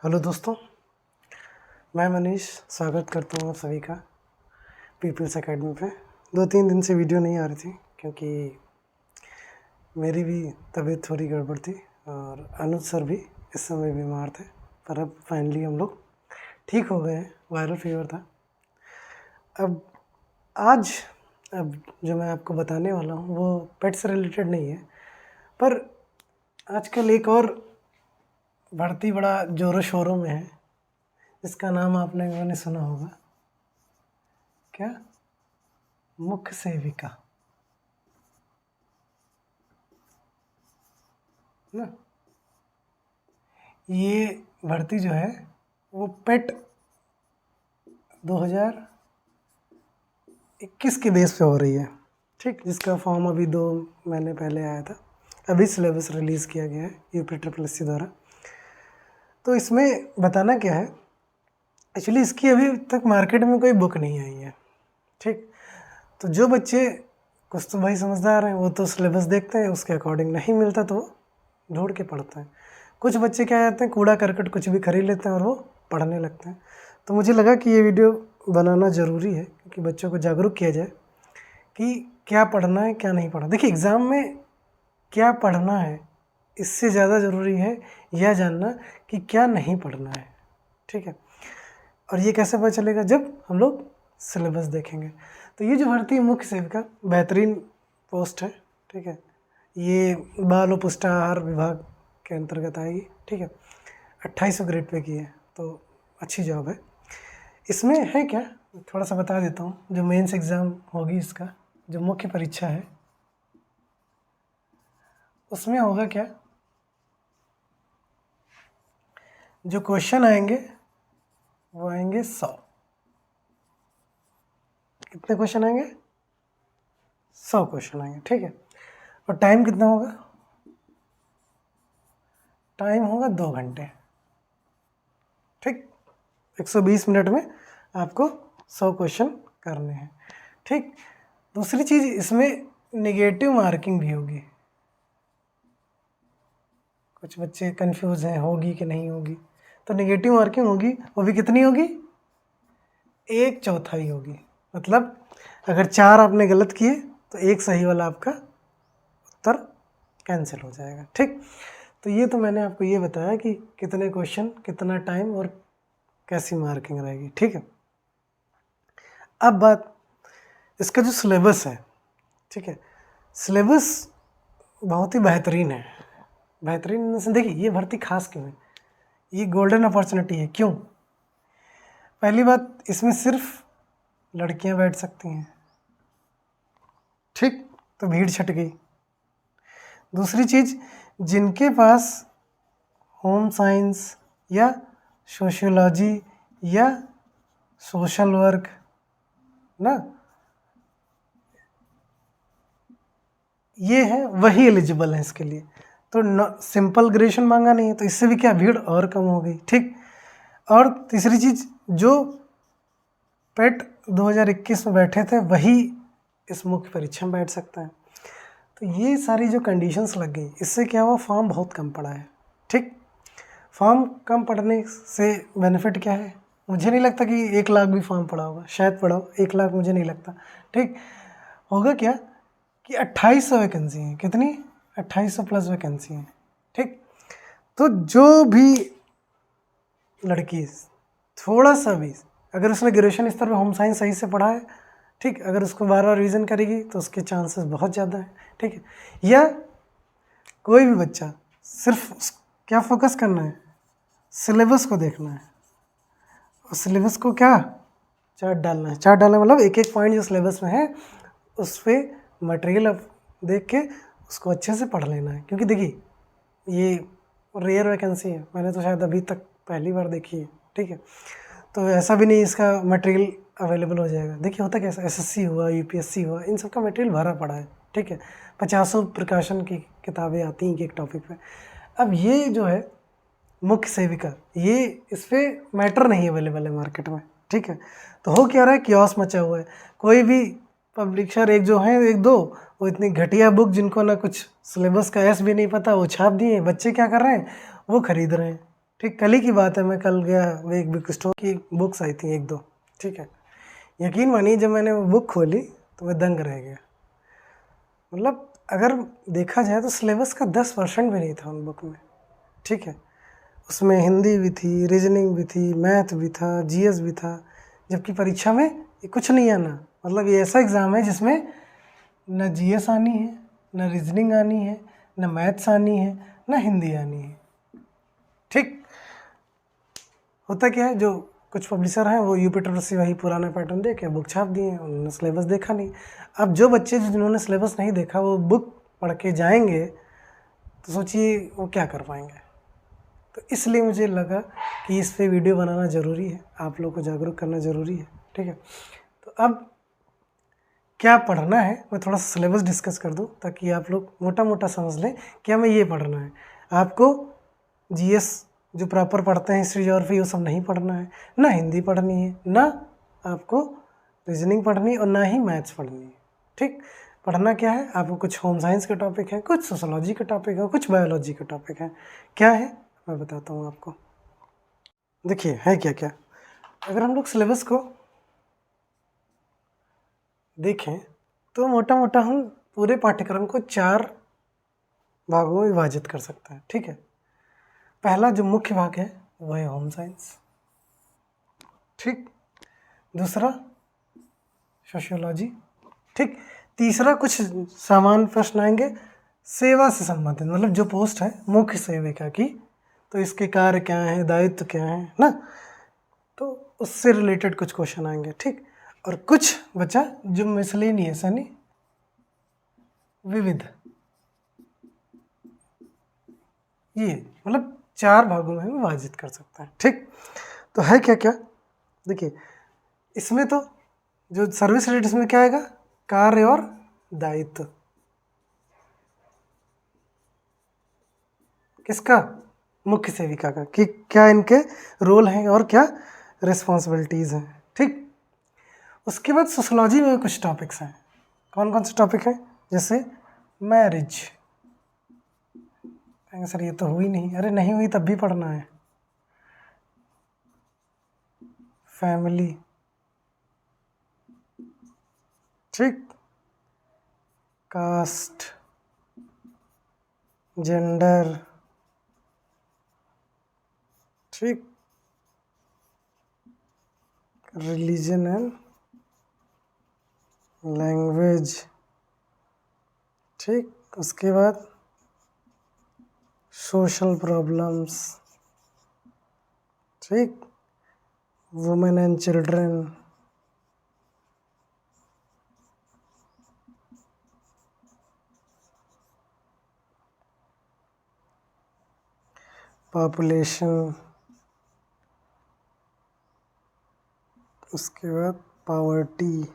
Hello दोस्तों, मैं मनीष स्वागत करता हूँ आप सभी का पीपल्स एकेडमी पे। 2-3 दिन से वीडियो नहीं आ रही थी क्योंकि मेरी भी तबीयत थोड़ी गड़बड़ थी और अनुज सर भी इस समय बीमार थे, पर अब फाइनली हम लोग ठीक हो गए हैं। वायरल फीवर था। अब आज जो मैं आपको बताने वाला हूँ वो पेट से रिलेटेड नहीं है, पर आजकल एक और बढ़ती बड़ा ज़ोरों शोरों में है जिसका नाम आपने सुना होगा। क्या? मुख्य सेविका ना। ये भर्ती जो है वो पेट 2021 के बेस पे हो रही है, ठीक। जिसका फॉर्म अभी 2 महीने पहले आया था। अभी सिलेबस रिलीज़ किया गया है UPSSC द्वारा। तो इसमें बताना क्या है, एक्चुअली इसकी अभी तक मार्केट में कोई बुक नहीं आई है, ठीक। तो जो बच्चे कुछ तो भाई समझदार हैं, वो तो सिलेबस देखते हैं, उसके अकॉर्डिंग नहीं मिलता तो वो ढूंढ के पढ़ते हैं। कुछ बच्चे क्या करते हैं, कूड़ा करकट कुछ भी खरीद लेते हैं और वो पढ़ने लगते हैं। तो मुझे लगा कि ये वीडियो बनाना ज़रूरी है क्योंकि बच्चों को जागरूक किया जाए कि क्या पढ़ना है क्या नहीं पढ़ना। देखिए, एग्ज़ाम में क्या पढ़ना है इससे ज़्यादा ज़रूरी है यह जानना कि क्या नहीं पढ़ना है, ठीक है। और ये कैसे पता चलेगा? जब हम लोग सिलेबस देखेंगे। तो ये जो भर्ती है मुख्य सेविका, बेहतरीन पोस्ट है, ठीक है। ये बाल और पुष्टाहार विभाग के अंतर्गत आएगी, ठीक है। 2800 ग्रेड पे की है, तो अच्छी जॉब है। इसमें है क्या, थोड़ा सा बता देता हूँ। जो मेंस एग्ज़ाम होगी, इसका जो मुख्य परीक्षा है उसमें होगा क्या, जो क्वेश्चन आएंगे वो आएंगे 100। कितने क्वेश्चन आएंगे? 100 क्वेश्चन आएंगे, ठीक है। और टाइम कितना होगा? टाइम होगा 2 घंटे, ठीक। 120 मिनट में आपको 100 क्वेश्चन करने हैं, ठीक। दूसरी चीज़, इसमें नेगेटिव मार्किंग भी होगी। कुछ बच्चे कंफ्यूज हैं होगी कि नहीं होगी। तो नेगेटिव मार्किंग होगी, वो भी कितनी होगी? 1/4 होगी। मतलब अगर 4 आपने गलत किए तो 1 सही वाला आपका उत्तर कैंसिल हो जाएगा, ठीक। तो ये तो मैंने आपको ये बताया कि कितने क्वेश्चन, कितना टाइम और कैसी मार्किंग रहेगी, ठीक है। अब बात इसका जो सिलेबस है, ठीक है। सिलेबस बहुत ही बेहतरीन है। बेहतरीन से देखिए, ये भर्ती खास क्यों है, ये गोल्डन अपॉर्चुनिटी है। क्यों? पहली बात, इसमें सिर्फ लड़कियां बैठ सकती हैं, ठीक। तो भीड़ छट गई। दूसरी चीज़, जिनके पास होम साइंस या सोशियोलॉजी या सोशल वर्क ना, ये है, वही एलिजिबल है इसके लिए। तो सिंपल ग्रेजुएशन मांगा नहीं है, तो इससे भी क्या भीड़ और कम हो गई, ठीक। और तीसरी चीज़, जो पेट 2021 में बैठे थे वही इस मुख्य परीक्षा में बैठ सकते हैं। तो ये सारी जो कंडीशंस लग गई, इससे क्या हुआ, फॉर्म बहुत कम पड़ा है, ठीक। फॉर्म कम पड़ने से बेनिफिट क्या है? मुझे नहीं लगता कि 1 लाख भी फॉर्म पड़ा होगा, शायद पड़ा हो। 1 लाख मुझे नहीं लगता, ठीक। होगा क्या कि 2800 वैकेंसी हैं। कितनी? 2800 प्लस वैकेंसी हैं, ठीक। तो जो भी लड़की थोड़ा सा भी, अगर उसने ग्रेजुएशन स्तर पे होम साइंस सही से पढ़ा है, ठीक, अगर उसको बार बार रिवीजन करेगी तो उसके चांसेस बहुत ज़्यादा हैं, ठीक है। या कोई भी बच्चा, सिर्फ क्या फोकस करना है, सिलेबस को देखना है और सिलेबस को क्या चार्ट डालना है। चार्ट डालना मतलब एक एक पॉइंट जो सिलेबस में है उस पर मटेरियल देख के उसको अच्छे से पढ़ लेना है। क्योंकि देखिए, ये रेयर वैकेंसी है, मैंने तो शायद अभी तक पहली बार देखी है, ठीक है। तो ऐसा भी नहीं इसका मटेरियल अवेलेबल हो जाएगा। देखिए, होता कैसा, SSC हुआ, UPSC हुआ, इन सब का मटेरियल भरा पड़ा है, ठीक है। 50 प्रकाशन की किताबें आती हैं एक टॉपिक पे। अब ये जो है मुख्य सेविका, ये इस पर मैटर नहीं अवेलेबल है मार्केट में, ठीक है। तो हो क्या रहा है, कियोस मचा हुआ है। कोई भी पब्लिशर एक जो है, एक दो, वो इतनी घटिया बुक जिनको ना कुछ सिलेबस का एस भी नहीं पता, वो छाप दिए। बच्चे क्या कर रहे हैं, वो खरीद रहे हैं, ठीक, कल ही की बात है, मैं कल गया, वो एक बुक स्टोर की बुक्स आई थी 1-2, ठीक है। यकीन मानिए जब मैंने वो बुक खोली तो मैं दंग रह गया। मतलब अगर देखा जाए तो सिलेबस का 10% भी नहीं था उन बुक में, ठीक है। उसमें हिंदी भी थी, रीजनिंग भी थी, मैथ भी था, जीएस भी था, जबकि परीक्षा में ये कुछ नहीं आना। मतलब ये ऐसा एग्ज़ाम है जिसमें न जीएस आनी है, न रीजनिंग आनी है, न मैथ्स आनी है, न हिंदी आनी है, ठीक। होता क्या है, जो कुछ पब्लिशर हैं वो यूपी से वही पुराना पैटर्न दे के बुक छाप दिए, उन्होंने सिलेबस देखा नहीं। अब जो बच्चे जिन्होंने सिलेबस नहीं देखा वो बुक पढ़ के जाएंगे तो सोचिए वो क्या कर पाएंगे। तो इसलिए मुझे लगा कि इस पे वीडियो बनाना ज़रूरी है, आप लोग को जागरूक करना ज़रूरी है, ठीक है। तो अब क्या पढ़ना है मैं थोड़ा सा सिलेबस डिस्कस कर दूं ताकि आप लोग मोटा मोटा समझ लें कि हमें ये पढ़ना है। आपको जीएस जो प्रॉपर पढ़ते हैं, हिस्ट्री ज्योग्राफी, वो सब नहीं पढ़ना है, ना हिंदी पढ़नी है, ना आपको रीजनिंग पढ़नी है, और ना ही मैथ्स पढ़नी है, ठीक। पढ़ना क्या है, आपको कुछ होम साइंस के टॉपिक हैं, कुछ सोशोलॉजी के टॉपिक है, कुछ बायोलॉजी के टॉपिक हैं। क्या है मैं बताता हूँ आपको। देखिए है क्या क्या, अगर हम लोग सिलेबस को देखें तो मोटा मोटा हम पूरे पाठ्यक्रम को 4 भागों में विभाजित कर सकते हैं, ठीक है। पहला जो मुख्य भाग है वो है होम साइंस, ठीक। दूसरा सोशियोलॉजी, ठीक। तीसरा कुछ सामान्य प्रश्न आएंगे सेवा से संबंधित, मतलब जो पोस्ट है मुख्य सेविका की, तो इसके कार्य क्या हैं, दायित्व क्या है ना, तो उससे रिलेटेड कुछ क्वेश्चन आएंगे, ठीक। और कुछ बचा जो मिसलेनियस यानी विविध, ये मतलब 4 भागों में विभाजित कर सकते हैं, ठीक। तो है क्या क्या, देखिए इसमें तो जो सर्विस रिलेटेड इसमें क्या आएगा, कार्य और दायित्व, किसका, मुख्य सेविका का, कि क्या इनके रोल हैं और क्या रिस्पॉन्सिबिलिटीज़ हैं, ठीक। उसके बाद सोशोलॉजी में कुछ टॉपिक्स हैं, कौन कौन से टॉपिक हैं, जैसे मैरिज, कहेंगे सर ये तो हुई नहीं, अरे नहीं हुई तब भी पढ़ना है। फैमिली, ठीक। कास्ट, जेंडर, ठीक। रिलीजन एंड लैंग्वेज, ठीक। उसके बाद सोशल प्रॉब्लम्स, ठीक। वुमेन एंड चिल्ड्रन, पॉपुलेशन, उसके बाद पॉवर्टी,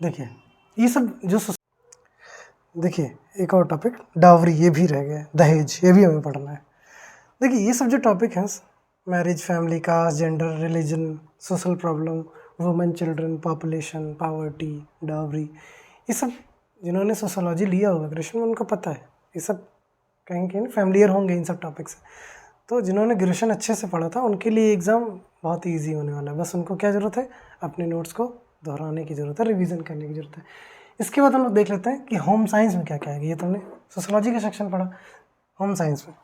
देखिए ये सब जो देखिए एक और टॉपिक डावरी, ये भी रह गया, दहेज, ये भी हमें पढ़ना है। देखिए ये सब जो टॉपिक हैं, marriage, family, caste, gender, religion, social problem, women, children, population, poverty, dowry, ये सब जिन्होंने सोशोलॉजी लिया होगा ग्रेजुएशन में उनको पता है, ये सब कहीं कहीं फैमिलियर होंगे इन सब टॉपिक से। तो जिन्होंने ग्रेजुएशन अच्छे से पढ़ा था उनके लिए एग्ज़ाम बहुत ईजी होने वाला है, बस उनको क्या ज़रूरत है, अपने नोट्स को दोहराने की ज़रूरत है, रिवीजन करने की ज़रूरत है। इसके बाद हम लोग देख लेते हैं कि होम साइंस में क्या क्या है। ये तुमने सोशोलॉजी का सेक्शन पढ़ा, होम साइंस में,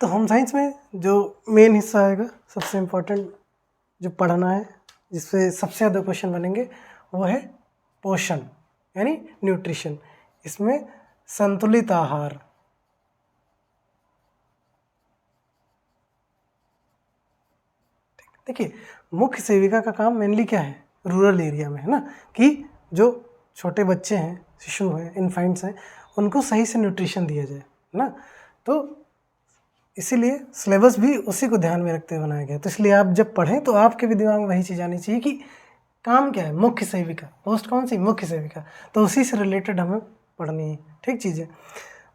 तो होम साइंस में जो मेन हिस्सा आएगा, सबसे इम्पोर्टेंट जो पढ़ना है, जिससे सबसे ज़्यादा क्वेश्चन बनेंगे, वो है पोषण यानी न्यूट्रिशन। इसमें संतुलित आहार, देखिए मुख्य सेविका का काम मेनली क्या है, रूरल एरिया में है ना, कि जो छोटे बच्चे हैं, शिशु हैं, इन्फेंट्स हैं, उनको सही से न्यूट्रिशन दिया जाए ना। तो इसीलिए सिलेबस भी उसी को ध्यान में रखते हुए बनाया गया। तो इसलिए आप जब पढ़ें तो आपके भी दिमाग में वही चीज़ आनी चाहिए कि काम क्या है, मुख्य सेविका, पोस्ट कौन सी, मुख्य सेविका, तो उसी से रिलेटेड हमें पढ़नी है, ठीक चीज़ है।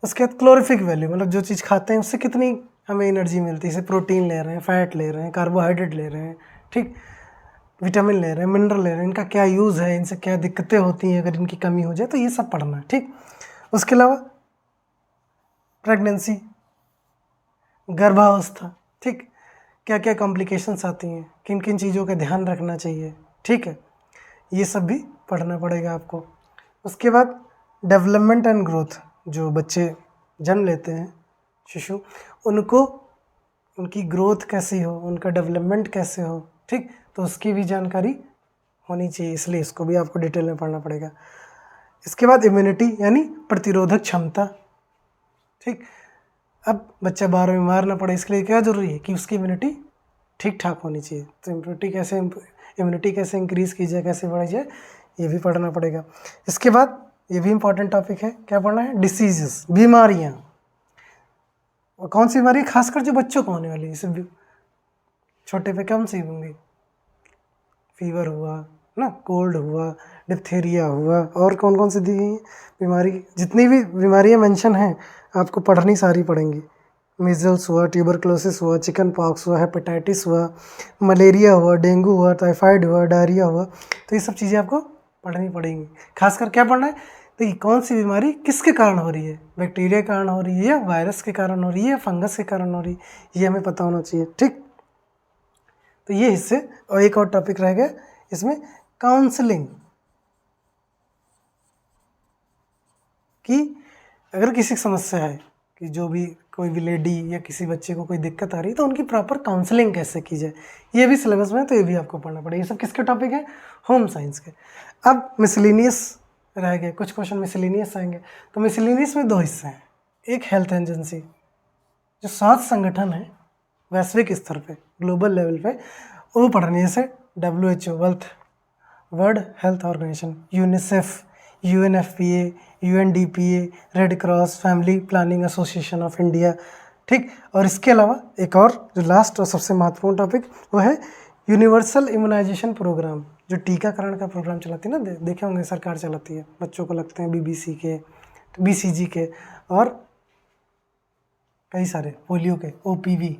उसके बाद क्लोरिफिक वैल्यू, मतलब जो चीज़ खाते हैं उससे कितनी हमें एनर्जी मिलती है, जैसे प्रोटीन ले रहे हैं, फैट ले रहे हैं, कार्बोहाइड्रेट ले रहे हैं, ठीक। विटामिन ले रहे हैं, मिनरल ले रहे हैं, इनका क्या यूज़ है, इनसे क्या दिक्कतें होती हैं अगर इनकी कमी हो जाए, तो ये सब पढ़ना है, ठीक। उसके अलावा प्रेगनेंसी, गर्भावस्था, ठीक, क्या क्या कॉम्प्लिकेशंस आती हैं, किन किन चीज़ों का ध्यान रखना चाहिए, ठीक है, ये सब भी पढ़ना पड़ेगा आपको। उसके बाद डेवलपमेंट एंड ग्रोथ, जो बच्चे जन्म लेते हैं, शिशु, उनको उनकी ग्रोथ कैसी हो, उनका डेवलपमेंट कैसे हो, ठीक, तो उसकी भी जानकारी होनी चाहिए, इसलिए इसको भी आपको डिटेल में पढ़ना पड़ेगा। इसके बाद इम्यूनिटी यानी प्रतिरोधक क्षमता, ठीक। अब बच्चा बार बीमार ना पड़े, इसके लिए क्या ज़रूरी है कि उसकी इम्यूनिटी ठीक ठाक होनी चाहिए। तो इम्यूनिटी कैसे इंक्रीज़ की जाए, कैसे बढ़ाई जाए, ये भी पढ़ना पड़ेगा। इसके बाद ये भी इम्पॉर्टेंट टॉपिक है, क्या पढ़ना है, डिसीजेस, बीमारियाँ। और कौन सी बीमारी, खासकर जो बच्चों को होने वाली है, जैसे छोटे पे कौन सी होंगी, फीवर हुआ ना, कोल्ड हुआ, डिप्थीरिया हुआ, और कौन कौन सी दी गई बीमारी, जितनी भी बीमारियाँ मेंशन हैं आपको पढ़नी सारी पड़ेंगी। मीजल्स हुआ, ट्यूबरक्लोसिस हुआ, चिकन पॉक्स हुआ, हेपेटाइटिस हुआ, मलेरिया हुआ, डेंगू हुआ, टाइफाइड हुआ, डायरिया हुआ, तो ये सब चीज़ें आपको पढ़नी पड़ेंगी। खासकर क्या पढ़ना है, तो ये कौन सी बीमारी किसके कारण हो रही है, बैक्टीरिया के कारण हो रही है या वायरस के कारण हो रही है या फंगस के कारण हो रही है, ये हमें पता होना चाहिए, ठीक। तो ये हिस्से, और एक और टॉपिक रह गया इसमें, काउंसलिंग, कि अगर किसी समस्या है, कि जो भी कोई भी लेडी या किसी बच्चे को कोई दिक्कत आ रही है, तो उनकी प्रॉपर काउंसलिंग कैसे की जाए, ये भी सिलेबस में है, तो ये भी आपको पढ़ना पड़ेगा। ये सब किसके टॉपिक है, होम साइंस के। अब मिसलिनियस रह गए, कुछ क्वेश्चन मिसलिनियस आएंगे। तो मिसलिनियस में दो हिस्से हैं, एक हेल्थ एजेंसी, जो स्वास्थ्य संगठन है वैश्विक स्तर पे, ग्लोबल लेवल पे, वो पढ़नी है, जैसे WHO, world health organization, UNICEF, UNFPA, UNDPA, red cross, family planning association of India, ठीक। और इसके अलावा एक और जो लास्ट और सबसे महत्वपूर्ण टॉपिक, वो है यूनिवर्सल इम्यूनाइजेशन प्रोग्राम, जो टीकाकरण का प्रोग्राम चलाती है ना, देखे होंगे सरकार चलाती है, बच्चों को लगते हैं BBC के, BCG के, और कई सारे पोलियो के, OPV,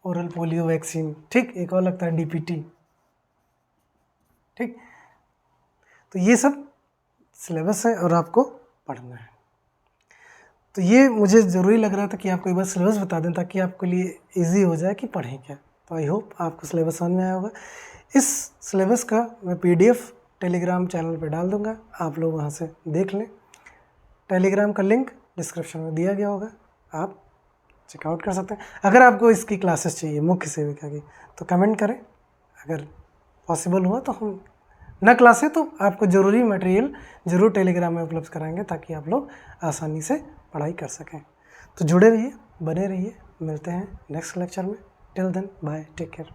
ओरल पोलियो वैक्सीन, ठीक, एक और लगता है DPT, ठीक। तो ये सब सिलेबस है और आपको पढ़ना है। तो ये मुझे ज़रूरी लग रहा था कि आपको एक बार सिलेबस बता दें, ताकि आपके लिए इजी हो जाए कि पढ़ें क्या। तो आई होप आपको सिलेबस समझ में आया होगा। इस सिलेबस का मैं PDF टेलीग्राम चैनल पे डाल दूँगा, आप लोग वहाँ से देख लें। टेलीग्राम का लिंक डिस्क्रिप्शन में दिया गया होगा, आप चेकआउट कर सकते हैं। अगर आपको इसकी क्लासेस चाहिए मुख्य सेविका की, तो कमेंट करें, अगर पॉसिबल हुआ तो हम न क्लासें तो आपको ज़रूरी मटेरियल ज़रूर टेलीग्राम में उपलब्ध कराएंगे, ताकि आप लोग आसानी से पढ़ाई कर सकें। तो जुड़े रहिए, बने रहिए, मिलते हैं नेक्स्ट लेक्चर में। Till then bye, take care.